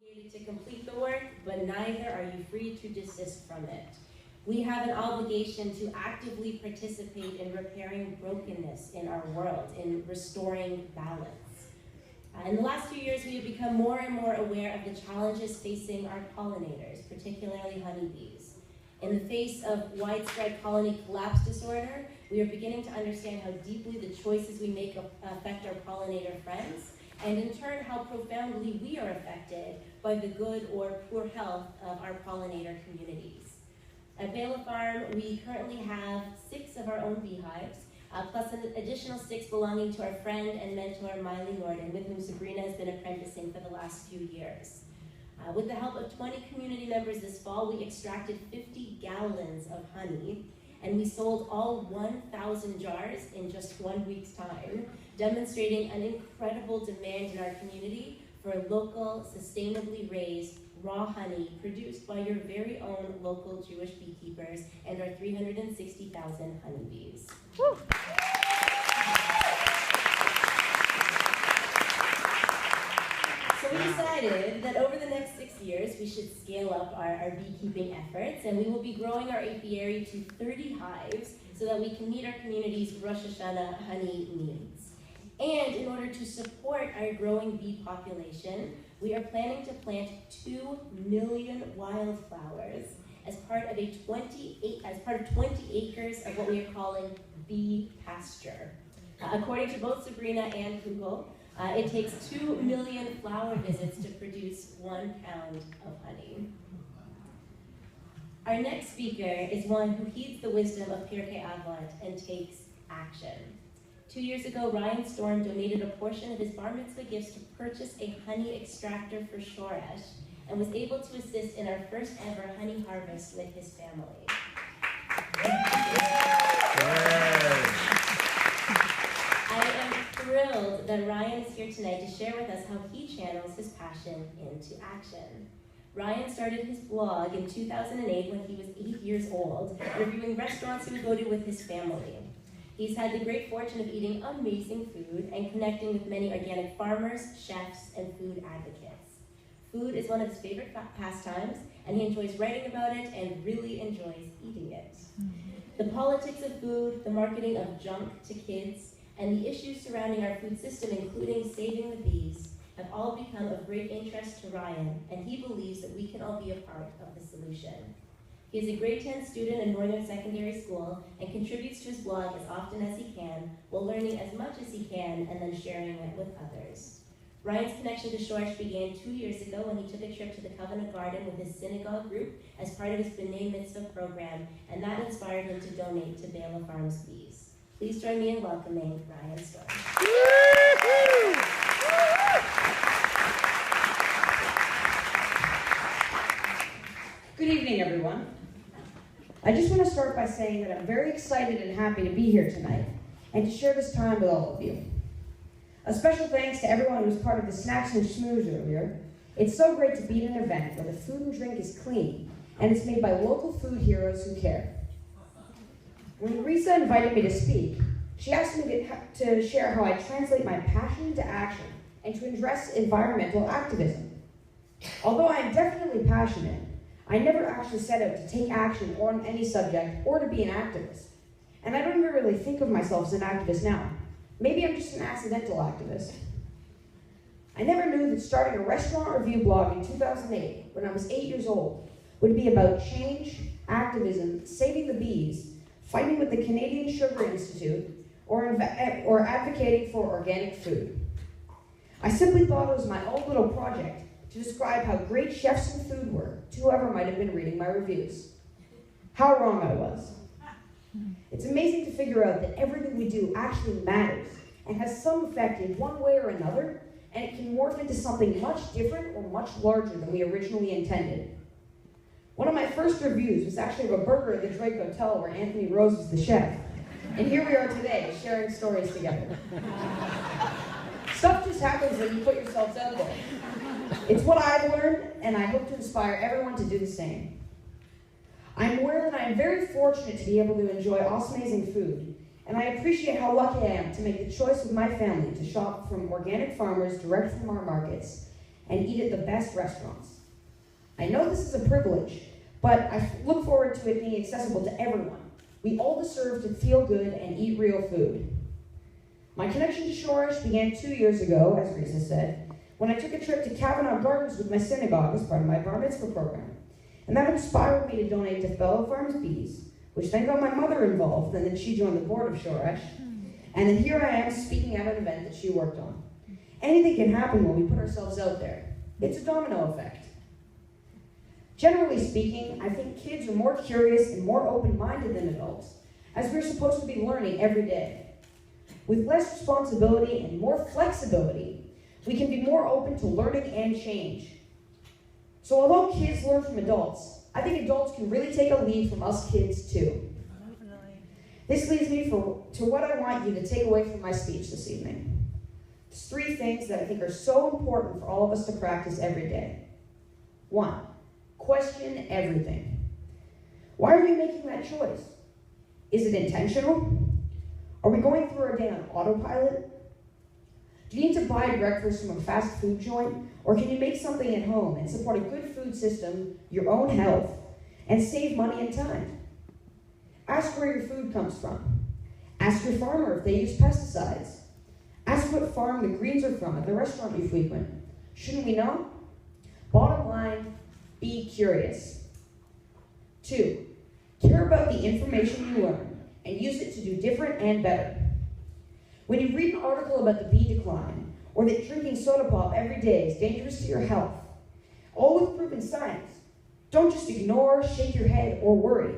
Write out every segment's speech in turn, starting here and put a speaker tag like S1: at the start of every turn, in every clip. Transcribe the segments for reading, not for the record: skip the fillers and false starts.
S1: To complete the work, but neither are you free to desist from it. We have an obligation to actively participate in repairing brokenness in our world, in restoring balance. In the last few years, we have become more and more aware of the challenges facing our pollinators, particularly honeybees. In the face of widespread colony collapse disorder, we are beginning to understand how deeply the choices we make affect our pollinator friends, and in turn, how profoundly we are affected by the good or poor health of our pollinator communities. At Bela Farm, we currently have 6 of our own beehives, plus an additional 6 belonging to our friend and mentor, Miley Norden, with whom Sabrina has been apprenticing for the last few years. With the help of 20 community members this fall, we extracted 50 gallons of honey, and we sold all 1,000 jars in just 1 week's time, demonstrating an incredible demand in our community for local, sustainably raised, raw honey produced by your very own local Jewish beekeepers and our 360,000 honeybees. Woo. So we decided that over the next 6 years, we should scale up our beekeeping efforts, and we will be growing our apiary to 30 hives so that we can meet our community's Rosh Hashanah honey needs. And in order to support our growing bee population, we are planning to plant 2 million wildflowers as part of 20 acres of what we are calling bee pasture. According to both Sabrina and Google, it takes 2 million flower visits to produce 1 pound of honey. Our next speaker is one who heeds the wisdom of Pirkei Avot and takes action. 2 years ago, Ryan Storm donated a portion of his bar mitzvah gifts to purchase a honey extractor for Shoresh and was able to assist in our first ever honey harvest with his family. I am thrilled that Ryan is here tonight to share with us how he channels his passion into action. Ryan started his blog in 2008 when he was 8 years old, reviewing restaurants he would go to with his family. He's had the great fortune of eating amazing food and connecting with many organic farmers, chefs, and food advocates. Food is one of his favorite pastimes, and he enjoys writing about it and really enjoys eating it. The politics of food, the marketing of junk to kids, and the issues surrounding our food system, including saving the bees, have all become of great interest to Ryan, and he believes that we can all be a part of the solution. He is a grade 10 student in Northern Secondary School and contributes to his blog as often as he can, while learning as much as he can and then sharing it with others. Ryan's connection to Shoresh began 2 years ago when he took a trip to the Covenant Garden with his synagogue group as part of his B'nai Mitzvah program, and that inspired him to donate to Bela Farm's bees. Please join me in welcoming Ryan Storm.
S2: Good evening, everyone. I just want to start by saying that I'm very excited and happy to be here tonight and to share this time with all of you. A special thanks to everyone who was part of the Snacks and Schmooze earlier. It's so great to be at an event where the food and drink is clean and it's made by local food heroes who care. When Risa invited me to speak, she asked me to share how I translate my passion into action and to address environmental activism. Although I am definitely passionate, I never actually set out to take action on any subject or to be an activist. And I don't even really think of myself as an activist now. Maybe I'm just an accidental activist. I never knew that starting a restaurant review blog in 2008, when I was 8 years old, would be about change, activism, saving the bees, fighting with the Canadian Sugar Institute, or advocating for organic food. I simply thought it was my own little project to describe how great chefs in food were to whoever might have been reading my reviews. How wrong I was. It's amazing to figure out that everything we do actually matters and has some effect in one way or another, and it can morph into something much different or much larger than we originally intended. One of my first reviews was actually of a burger at the Drake Hotel where Anthony Rose was the chef. And here we are today, sharing stories together. Stuff just happens when you put yourselves out there. It's what I've learned, and I hope to inspire everyone to do the same. I'm aware that I am very fortunate to be able to enjoy awesome food, and I appreciate how lucky I am to make the choice with my family to shop from organic farmers direct from our markets, and eat at the best restaurants. I know this is a privilege, but I look forward to it being accessible to everyone. We all deserve to feel good and eat real food. My connection to Shoresh began 2 years ago, as Risa said, when I took a trip to Kavanaugh Gardens with my synagogue as part of my bar mitzvah program. And that inspired me to donate to Fellow Farms Bees, which then got my mother involved, and then she joined the board of Shoresh. And then here I am speaking at an event that she worked on. Anything can happen when we put ourselves out there. It's a domino effect. Generally speaking, I think kids are more curious and more open-minded than adults, as we're supposed to be learning every day. With less responsibility and more flexibility, we can be more open to learning and change. So although kids learn from adults, I think adults can really take a lead from us kids too. This leads me to what I want you to take away from my speech this evening. There's 3 things that I think are so important for all of us to practice every day. 1, question everything. Why are you making that choice? Is it intentional? Are we going through our day on autopilot? Do you need to buy breakfast from a fast food joint, or can you make something at home and support a good food system, your own health, and save money and time? Ask where your food comes from. Ask your farmer if they use pesticides. Ask what farm the greens are from at the restaurant you frequent. Shouldn't we know? Bottom line, be curious. 2, care about the information you learn and use it to do different and better. When you read an article about the bee decline, or that drinking soda pop every day is dangerous to your health, all with proven science, don't just ignore, shake your head, or worry.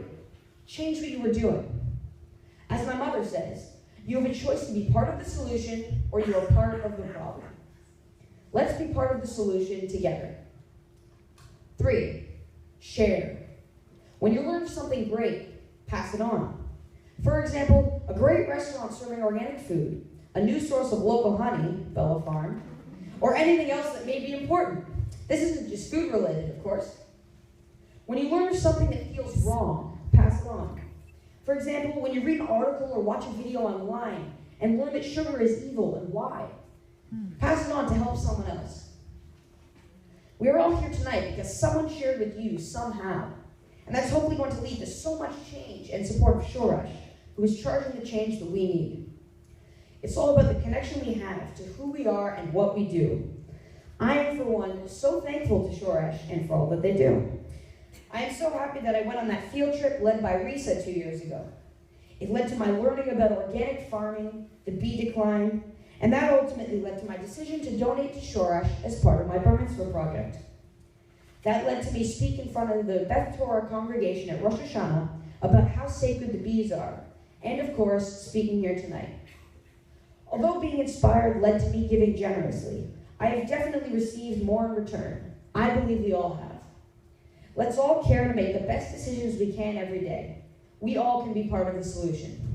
S2: Change what you are doing. As my mother says, you have a choice to be part of the solution or you are part of the problem. Let's be part of the solution together. 3, share. When you learn something great, pass it on. For example, a great restaurant serving organic food, a new source of local honey, Fellow Farm, or anything else that may be important. This isn't just food related, of course. When you learn something that feels wrong, pass it on. For example, when you read an article or watch a video online and learn that sugar is evil and why, pass it on to help someone else. We are all here tonight because someone shared with you somehow, and that's hopefully going to lead to so much change and support of Shoresh, who is charging the change that we need. It's all about the connection we have to who we are and what we do. I am, for one, so thankful to Shoresh and for all that they do. I am so happy that I went on that field trip led by Risa 2 years ago. It led to my learning about organic farming, the bee decline, and that ultimately led to my decision to donate to Shoresh as part of my bar mitzvah project. That led to me speak in front of the Beth Torah congregation at Rosh Hashanah about how sacred the bees are, and of course, speaking here tonight. Although being inspired led to me giving generously, I have definitely received more in return. I believe we all have. Let's all care to make the best decisions we can every day. We all can be part of the solution.